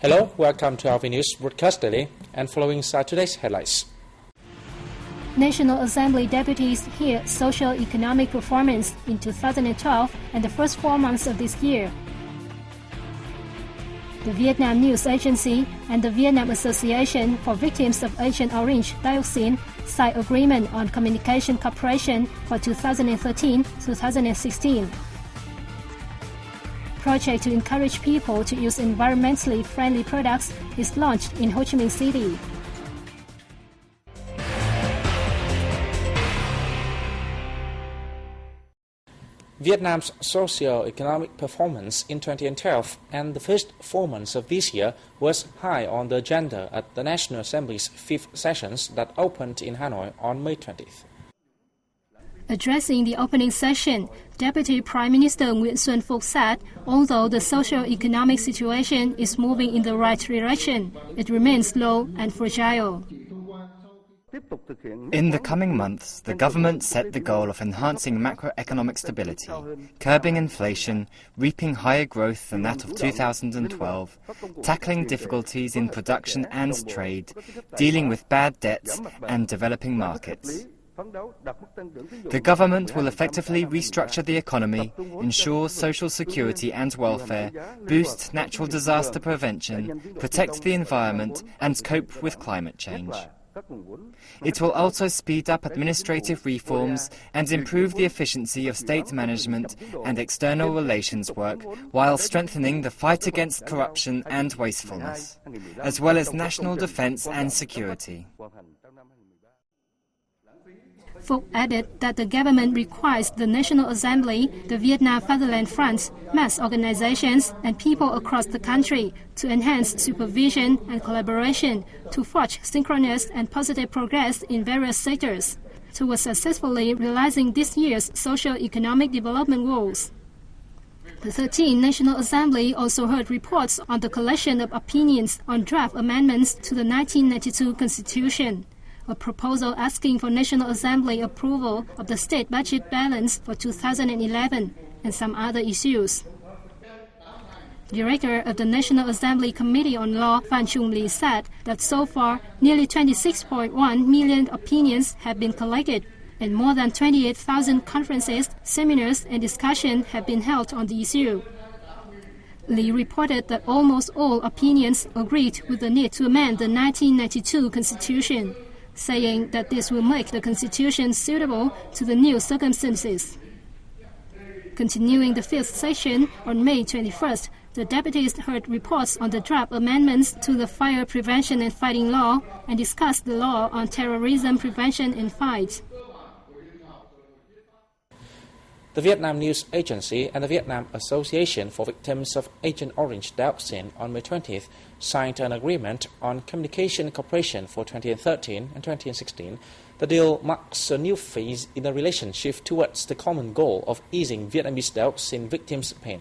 Hello, welcome to our News Broadcast Daily, and following are today's headlines. National Assembly deputies hear socio-economic performance in 2012 and the first 4 months of this year. The Vietnam News Agency and the Vietnam Association for Victims of Agent Orange Dioxin signed agreement on communication cooperation for 2013-2016. Project to encourage people to use environmentally friendly products is launched in Ho Chi Minh City. Vietnam's socio-economic performance in 2012 and the first 4 months of this year was high on the agenda at the National Assembly's 5th sessions that opened in Hanoi on May 20th. Addressing the opening session, Deputy Prime Minister Nguyễn Xuân Phúc said, although the socio-economic situation is moving in the right direction, it remains low and fragile. In the coming months, the government set the goal of enhancing macroeconomic stability, curbing inflation, reaping higher growth than that of 2012, tackling difficulties in production and trade, dealing with bad debts and developing markets. The government will effectively restructure the economy, ensure social security and welfare, boost natural disaster prevention, protect the environment and cope with climate change. It will also speed up administrative reforms and improve the efficiency of state management and external relations work while strengthening the fight against corruption and wastefulness, as well as national defense and security. Phúc added that the government requires the National Assembly, the Vietnam Fatherland Front, mass organizations and people across the country to enhance supervision and collaboration to forge synchronous and positive progress in various sectors towards successfully realizing this year's socio-economic development goals. The 13th National Assembly also heard reports on the collection of opinions on draft amendments to the 1992 Constitution, a proposal asking for National Assembly approval of the state budget balance for 2011 and some other issues. The director of the National Assembly Committee on Law, Phan Chung Lee, said that so far nearly 26.1 million opinions have been collected and more than 28,000 conferences, seminars and discussions have been held on the issue. Lee reported that almost all opinions agreed with the need to amend the 1992 Constitution, saying that this will make the Constitution suitable to the new circumstances. Continuing the 5th session on May 21st, the deputies heard reports on the draft amendments to the Fire Prevention and Fighting Law and discussed the law on terrorism prevention and fight. The Vietnam News Agency and the Vietnam Association for Victims of Agent Orange Dioxin on May 20th signed an agreement on communication cooperation for 2013 and 2016. The deal marks a new phase in the relationship towards the common goal of easing Vietnamese dioxin victims' pain.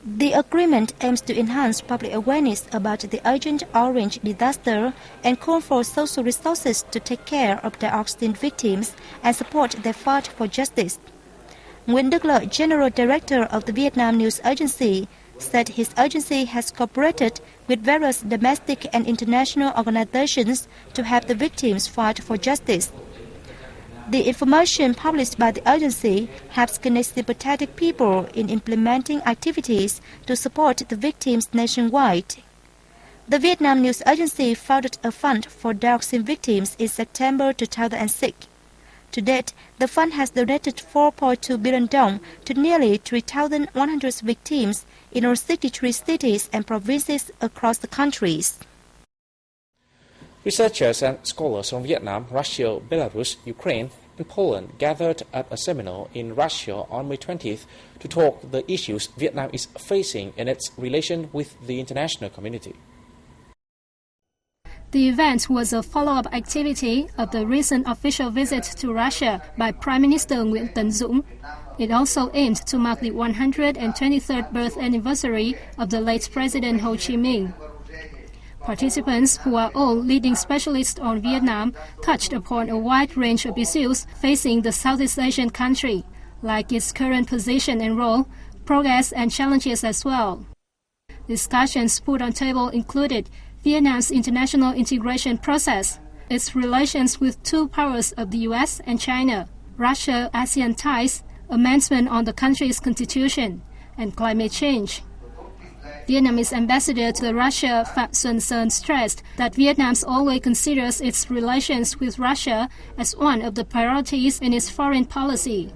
The agreement aims to enhance public awareness about the Agent Orange disaster and call for social resources to take care of dioxin victims and support their fight for justice. Nguyễn Đức Lợi, General Director of the Vietnam News Agency, said his agency has cooperated with various domestic and international organizations to help the victims fight for justice. The information published by the agency helps connect sympathetic people in implementing activities to support the victims nationwide. The Vietnam News Agency founded a fund for dioxin victims in September 2006. To date, the fund has donated 4.2 billion dong to nearly 3,100 victims in all 63 cities and provinces across the countries. Researchers and scholars from Vietnam, Russia, Belarus, Ukraine, and Poland gathered at a seminar in Russia on May 20th to talk the issues Vietnam is facing in its relation with the international community. The event was a follow-up activity of the recent official visit to Russia by Prime Minister Nguyễn Tấn Dũng. It also aimed to mark the 123rd birth anniversary of the late President Ho Chi Minh. Participants, who are all leading specialists on Vietnam, touched upon a wide range of issues facing the Southeast Asian country, like its current position and role, progress and challenges as well. Discussions put on table included Vietnam's international integration process, its relations with two powers of the US and China, Russia-ASEAN ties, amendment on the country's constitution, and climate change. Vietnamese ambassador to Russia, Phạm Xuân Sơn, stressed that Vietnam always considers its relations with Russia as one of the priorities in its foreign policy.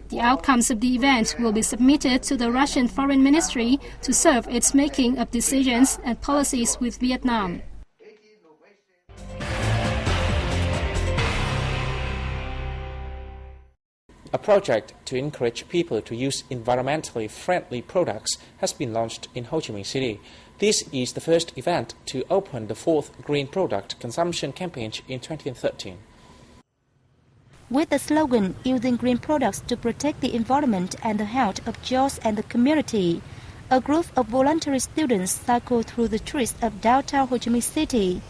The outcomes of the event will be submitted to the Russian Foreign Ministry to serve its making of decisions and policies with Vietnam. A project to encourage people to use environmentally friendly products has been launched in Ho Chi Minh City. This is the first event to open the fourth green product consumption campaign in 2013. With the slogan, using green products to protect the environment and the health of George and the community, a group of voluntary students cycled through the streets of downtown Ho Chi Minh City.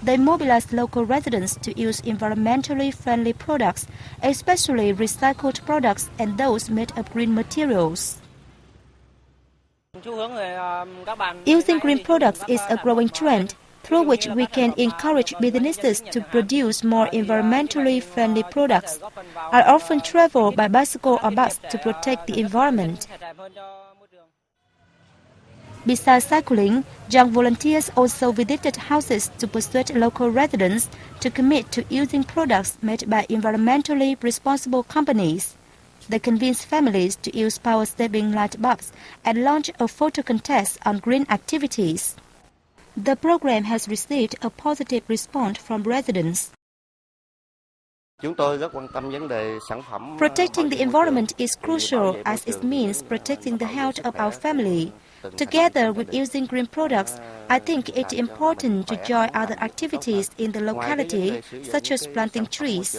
They mobilized local residents to use environmentally friendly products, especially recycled products and those made of green materials. Using green products is a growing trend, through which we can encourage businesses to produce more environmentally friendly products. I often travel by bicycle or bus to protect the environment. Besides cycling, young volunteers also visited houses to persuade local residents to commit to using products made by environmentally responsible companies. They convinced families to use power-saving light bulbs and launched a photo contest on green activities. The program has received a positive response from residents. Protecting the environment is crucial as it means protecting the health of our family. Together with using green products, I think it's important to join other activities in the locality, such as planting trees.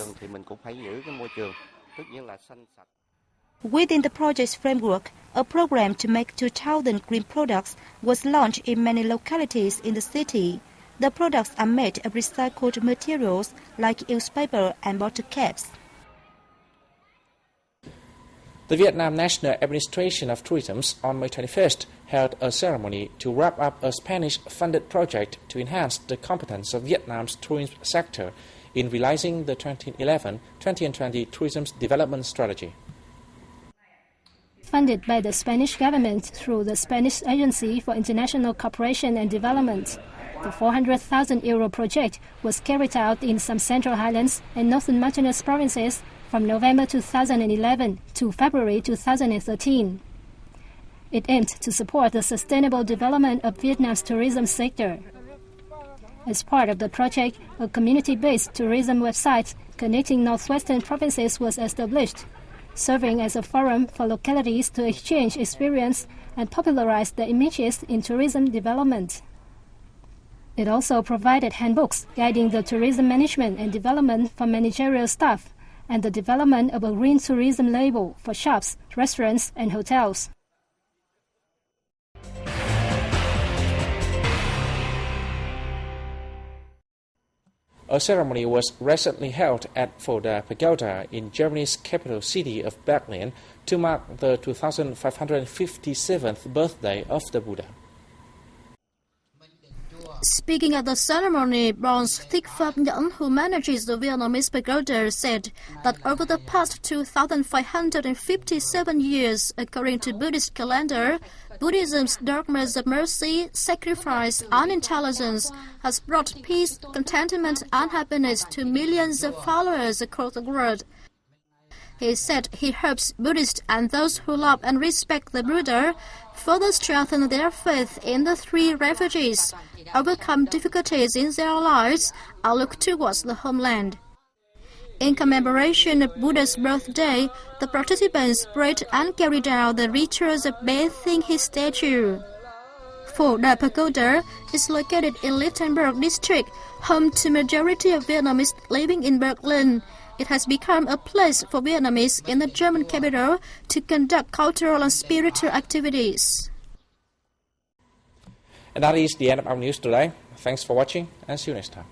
Within the project's framework, a program to make 2,000 green products was launched in many localities in the city. The products are made of recycled materials like newspaper and bottle caps. The Vietnam National Administration of Tourism on May 21st held a ceremony to wrap up a Spanish-funded project to enhance the competence of Vietnam's tourism sector in realizing the 2011-2020 Tourism Development Strategy. Funded by the Spanish government through the Spanish Agency for International Cooperation and Development, the 400,000 euro project was carried out in some Central Highlands and Northern Mountainous provinces from November 2011 to February 2013. It aimed to support the sustainable development of Vietnam's tourism sector. As part of the project, a community-based tourism website connecting northwestern provinces was established, serving as a forum for localities to exchange experience and popularize their images in tourism development. It also provided handbooks guiding the tourism management and development for managerial staff and the development of a green tourism label for shops, restaurants, and hotels. A ceremony was recently held at Foda Pagoda in Germany's capital city of Berlin to mark the 2557th birthday of the Buddha. Speaking at the ceremony, Bronze Thích Pháp Nhẫn, who manages the Vietnamese pagoda, said that over the past 2,557 years, according to Buddhist calendar, Buddhism's dogmas of mercy, sacrifice, and intelligence has brought peace, contentment, and happiness to millions of followers across the world. He said he hopes Buddhists and those who love and respect the Buddha further strengthen their faith in the three refuges, overcome difficulties in their lives, and look towards the homeland. In commemoration of Buddha's birthday, the participants prayed and carried out the rituals of bathing his statue. Foda Pagoda is located in Lichtenberg district, home to majority of Vietnamese living in Berlin. It has become a place for Vietnamese in the German capital to conduct cultural and spiritual activities. And that is the end of our news today. Thanks for watching and see you next time.